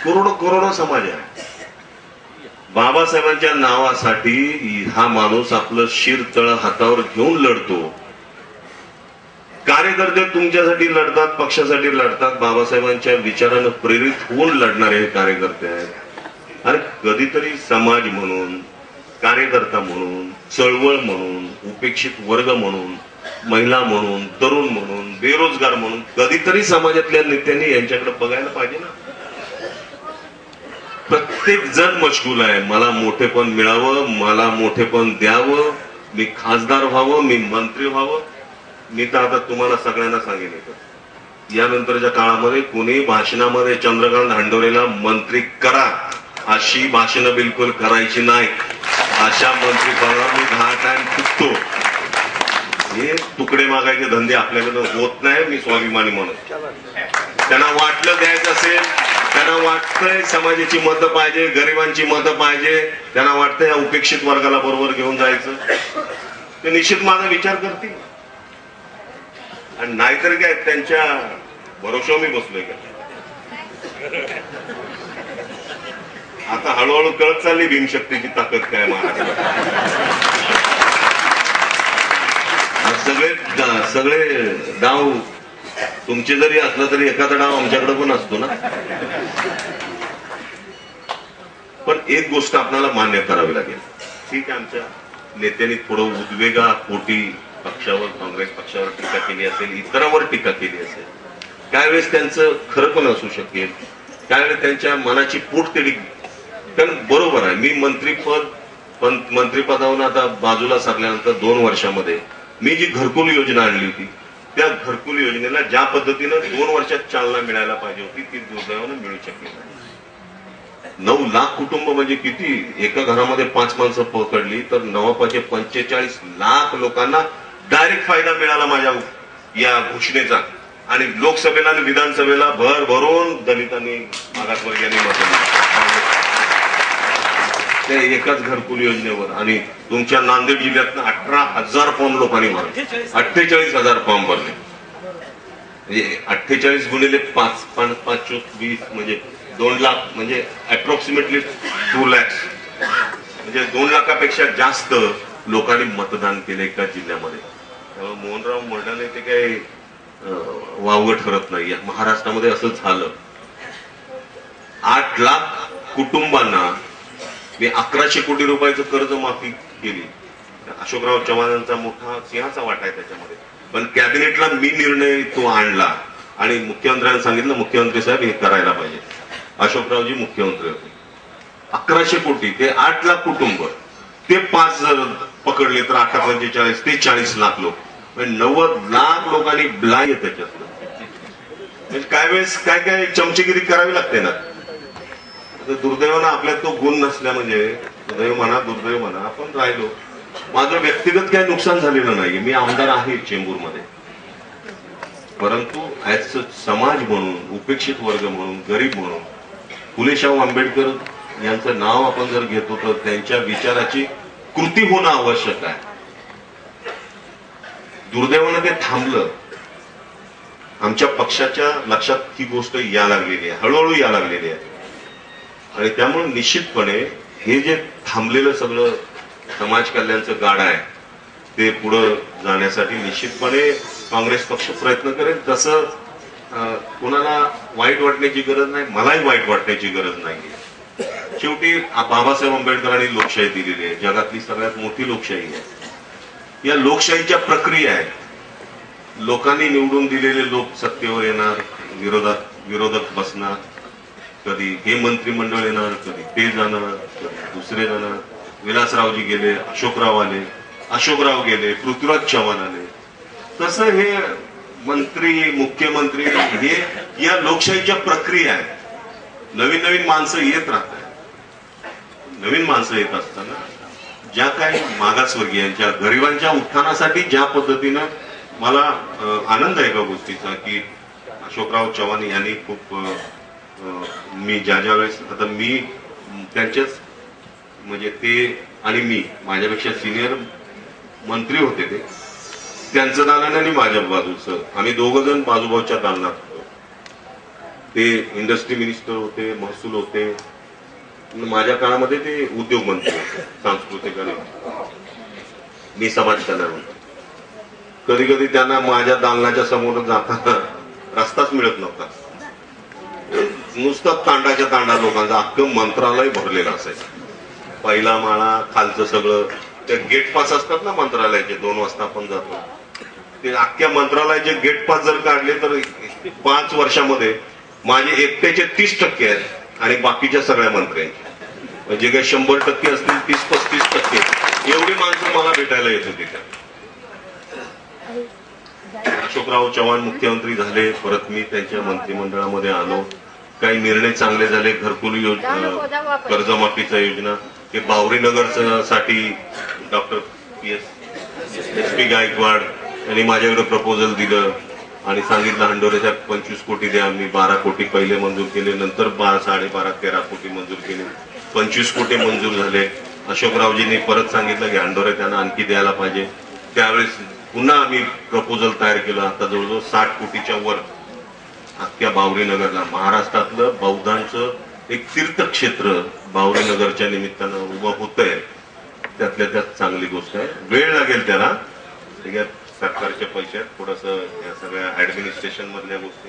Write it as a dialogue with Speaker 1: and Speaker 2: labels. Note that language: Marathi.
Speaker 1: करोडो समाज आहे. बाबासाहेबांच्या नावासाठी हा माणूस आपलं शिरतळ हातावर घेऊन लढतो. कार्यकर्ते तुमच्यासाठी लढतात, पक्षासाठी लढतात, बाबासाहेबांच्या विचारानं प्रेरित होऊन लढणारे हे कार्यकर्ते आहेत. आणि कधीतरी समाज म्हणून, कार्यकर्ता म्हणून, चळवळ म्हणून, उपेक्षित वर्ग म्हणून, महिला म्हणून, तरुण म्हणून, बेरोजगार म्हणून कधीतरी समाजातल्या नेत्यांनी यांच्याकडे बघायला पाहिजे ना. प्रत्येक जण मशगूल आहे, मला मोठेपण मिळावं, मला मोठेपण द्यावं, मी खासदार व्हावं, मी मंत्री व्हावं. मी तर आता तुम्हाला सगळ्यांना सांगेन, यानंतरच्या काळामध्ये कुणी भाषणामध्ये चंद्रकांत हंडोरेला मंत्री करा अशी भाषणं बिलकुल करायची नाही. अशा मंत्रीपदावर मी 10 टाइम चुकतो. हे तुकडे मागायचे धंदे आपल्याकडे होत नाही. मी स्वाभिमानी म्हणून त्यांना वाटलं द्यायचं असेल, त्यांना वाटतंय समाजाची मतं पाहिजे, गरिबांची मतं पाहिजे, त्यांना वाटतंय या उपेक्षित वर्गाला बरोबर घेऊन जायचं, ते निश्चित माझा विचार करतील. आणि नाहीतर काय त्यांच्या भरोशावर मी बसलोय का. आता हळूहळू कळत चालली भीमशक्तीची ताकद काय महाराष्ट्रात. सगळे डाव तुमचे जरी असलं तरी एखादा डाव आमच्याकडे पण असतो ना. पण एक गोष्ट आपल्याला मान्य करावी लागेल. ठीक आहे, आमच्या नेत्यांनी थोडं उद्वेगापोटी पक्षावर, काँग्रेस पक्षावर टीका केली असेल, इतरांवर टीका केली असेल. काय वेळेस त्यांचं खरं पण असू शकेल, त्यावेळेस त्यांच्या मनाची पोटतिडी. कारण बरोबर आहे, मी मंत्रिपदावरून आता बाजूला सरल्यानंतर 2 वर्षामध्ये मी जी घरकुल योजना आणली होती, त्या घरकुल योजनेला ज्या पद्धतीनं 2 वर्षात चालना मिळायला पाहिजे होती ती दुर्दैवानं मिळू शकली नाही. 9 लाख कुटुंब म्हणजे किती, एका घरामध्ये 5 माणसं पकडली तर 45 लाख लोकांना डायरेक्ट फायदा मिळाला माझ्या या घोषणेचा. आणि लोकसभेला आणि विधानसभेला भर भरून दलितांनी, मागासवर्गीयांनी मत त्या एकाच घरकुल योजनेवर. आणि तुमच्या नांदेड जिल्ह्यातनं 18,000 फॉर्म लोकांनी भरले, 48,000 फॉर्म भरले. म्हणजे 48 गुणिले 5, 5 20 म्हणजे 2 लाख, म्हणजे अप्रॉक्सिमेटली 2 लाख, म्हणजे 2 लाखापेक्षा जास्त लोकांनी मतदान केलं एका जिल्ह्यामध्ये. मोहनराव मर्डाले ते काही वावगं ठरत नाही. महाराष्ट्रामध्ये असं झालं. 8 लाख कुटुंबांना मी 1100 कोटी रुपयाचं कर्ज माफी केली. अशोकराव चव्हाणांचा मोठा सिंहाचा वाटा आहे त्याच्यामध्ये. पण कॅबिनेटला मी निर्णय तो आणला आणि मुख्यमंत्र्यांना सांगितलं, मुख्यमंत्री साहेब हे करायला पाहिजे. अशोकरावजी मुख्यमंत्री होते. 1100 कोटी ते 8 लाख कुटुंब, ते 5 जर पकडले तर 8-45 ते 40 लाख लोक, म्हणजे 90 लाख लोकांनी ब्लाय त्याच्यात. म्हणजे काय वेळेस काय काय चमचेगिरी करावी लागते ना. दुर्दैवानं आपल्यात तो गुण नसल्या, म्हणजे दैव म्हणा दुर्दैव म्हणा, आपण राहिलो. माझं व्यक्तिगत काही नुकसान झालेलं नाही. मी आमदार आहे चेंबूरमध्ये, परंतु ऍज समाज म्हणून, उपेक्षित वर्ग म्हणून, गरीब म्हणून फुले-शाहू आंबेडकर यांचं नाव आपण जर घेतो तर त्यांच्या विचाराची कृती होणं आवश्यक आहे. दुर्दैवानं ते थांबलं. आमच्या पक्षाच्या लक्षात ही गोष्ट या लागलेली आहे, हळूहळू या लागलेली आहे. आणि त्यामुळे निश्चितपणे हे जे थांबलेलं सगळं समाज कल्याणचं गाडा आहे ते पुढे जाण्यासाठी निश्चितपणे काँग्रेस पक्ष प्रयत्न करेल. जसं कोणाला वाईट वाटण्याची गरज नाही, मलाही वाईट वाटण्याची गरज नाही. शेवटी बाबासाहेब आंबेडकरांनी लोकशाही दिलेली आहे, जगातली सगळ्यात मोठी लोकशाही आहे. या लोकशाहीच्या प्रक्रिया आहेत. लोकांनी निवडून दिलेले लोक सत्तेवर येणार, विरोधक बसणार, कधी हे मंत्रिमंडळ येणार, कधी ते जाणार, कधी दुसरे जाणार. विलासरावजी गेले, अशोकराव आले, अशोकराव गेले, पृथ्वीराज चव्हाण आले. तसं हे मंत्री, मुख्यमंत्री, हे या लोकशाहीच्या प्रक्रिया आहेत. नवीन नवीन माणसं येत राहतात. नवीन माणसं येत असताना ज्या काही मागासवर्गीयांच्या, गरिबांच्या उत्थानासाठी ज्या पद्धतीनं मला आनंद आहे एका गोष्टीचा की अशोकराव चव्हाण यांनी खूप, मी ज्या वेळेस, आता मी त्यांचेच म्हणजे ते आणि मी, माझ्यापेक्षा सिनियर मंत्री होते ते, त्यांचं दालन आणि माझ्या बाजूचं, आम्ही दोघं जण बाजूबाजूच्या दालनात होतो. ते इंडस्ट्री मिनिस्टर होते, महसूल होते, माझ्या काळामध्ये ते उद्योग मंत्री होते, सांस्कृतिक आणि मी समाज कल्याण होतो. कधी कधी त्यांना माझ्या दालनाच्या समोर जाताना रस्ताच मिळत नव्हता. नुसता तांडाच्या तांडा लोकांचा, अख्खं मंत्रालय भरलेलं असायचं. पहिला माळा, खालचं सगळं, ते गेट पास असतात ना मंत्रालयाचे, 2 वाजता आपण जातो, ते अख्ख्या मंत्रालयाचे गेट पास जर काढले तर 5 वर्षामध्ये माझे एकट्याचे 30% आहेत आणि बाकीच्या सगळ्या मंत्र्यांचे म्हणजे काही 100% असतील, 30-35% एवढी माणसं मला भेटायला येत होती. अशोकराव चव्हाण मुख्यमंत्री झाले, परत मी त्यांच्या मंत्रिमंडळामध्ये आलो. काही निर्णय चांगले झाले, घरकुल योजना, कर्जमाफीचा योजना, ते बावरीनगर साठी डॉक्टर SP गायकवाड यांनी माझ्याकडे प्रपोजल दिलं आणि सांगितलं हंडोरेच्या 25 कोटी द्या. मी 12 कोटी पहिले मंजूर केले, नंतर 12-13 कोटी मंजूर केले, 25 कोटी मंजूर झाले. अशोकरावजींनी परत सांगितलं की हंडोरे त्यांना आणखी द्यायला पाहिजे. त्यावेळेस पुन्हा आम्ही प्रपोजल तयार केलं. आता जवळजवळ 60 कोटीच्या वर अख्ख्या बावरीनगरला, महाराष्ट्रातलं बौद्धांचं एक तीर्थक्षेत्र बावरीनगरच्या निमित्तानं उभं होतंय. त्यातल्या त्यात चांगली गोष्ट आहे. वेळ लागेल त्याला, सरकारचे पैसे थोडस या सगळ्या ऍडमिनिस्ट्रेशन मधल्या गोष्टी